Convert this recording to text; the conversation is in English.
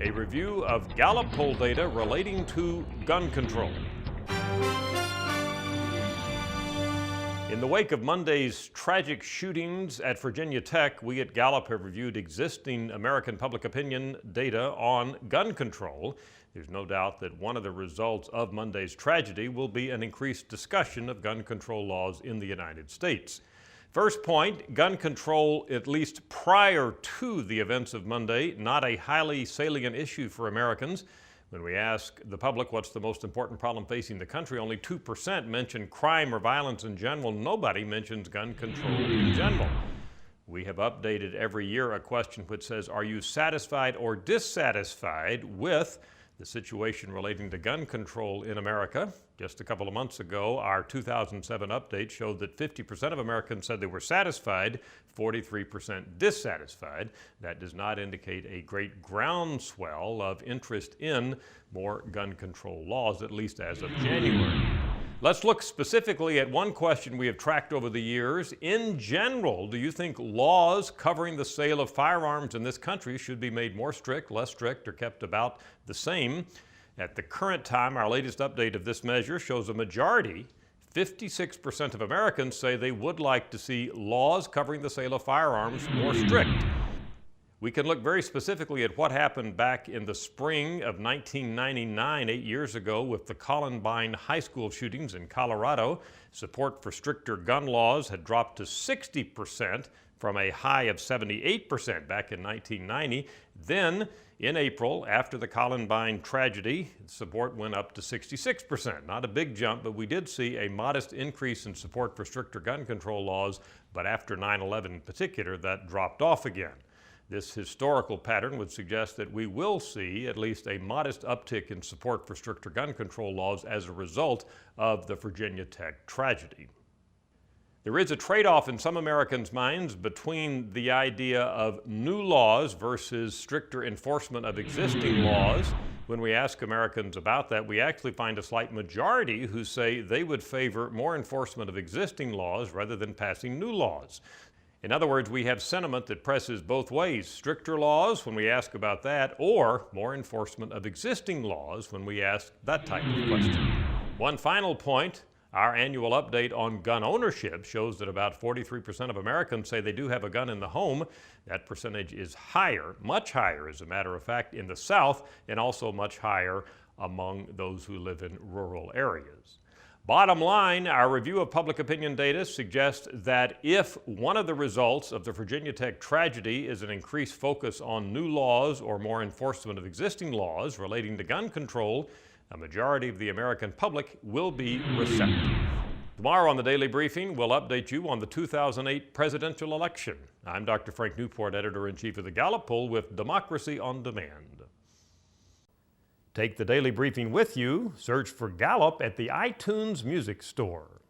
a review of Gallup poll data relating to gun control. In the wake of Monday's tragic shootings at Virginia Tech, we at Gallup have reviewed existing American public opinion data on gun control. There's no doubt that one of the results of Monday's tragedy will be an increased discussion of gun control laws in the United States. First point, gun control, at least prior to the events of Monday, not a highly salient issue for Americans. When we ask the public what's the most important problem facing the country, only 2% mention crime or violence in general. Nobody mentions gun control in general. We have updated every year a question which says, are you satisfied or dissatisfied with the situation relating to gun control in America? Just a couple of months ago, our 2007 update showed that 50% of Americans said they were satisfied, 43% dissatisfied. That does not indicate a great groundswell of interest in more gun control laws, at least as of January. Let's look specifically at one question we have tracked over the years. In general, do you think laws covering the sale of firearms in this country should be made more strict, less strict, or kept about the same? At the current time, our latest update of this measure shows a majority, 56% of Americans say they would like to see laws covering the sale of firearms more strict. We can look very specifically at what happened back in the spring of 1999, 8 years ago, with the Columbine high school shootings in Colorado. Support for stricter gun laws had dropped to 60% from a high of 78% back in 1990. Then, in April, after the Columbine tragedy, support went up to 66%. Not a big jump, but we did see a modest increase in support for stricter gun control laws, but after 9/11 in particular, that dropped off again. This historical pattern would suggest that we will see at least a modest uptick in support for stricter gun control laws as a result of the Virginia Tech tragedy. There is a trade-off in some Americans' minds between the idea of new laws versus stricter enforcement of existing laws. When we ask Americans about that, we actually find a slight majority who say they would favor more enforcement of existing laws rather than passing new laws. In other words, we have sentiment that presses both ways: stricter laws when we ask about that, or more enforcement of existing laws when we ask that type of question. One final point, our annual update on gun ownership shows that about 43% of Americans say they do have a gun in the home. That percentage is higher, much higher, as a matter of fact, in the South, and also much higher among those who live in rural areas. Bottom line, our review of public opinion data suggests that if one of the results of the Virginia Tech tragedy is an increased focus on new laws or more enforcement of existing laws relating to gun control, a majority of the American public will be receptive. Tomorrow on the Daily Briefing, we'll update you on the 2008 presidential election. I'm Dr. Frank Newport, Editor-in-Chief of the Gallup Poll with Democracy on Demand. Take the Daily Briefing with you. Search for Gallup at the iTunes Music Store.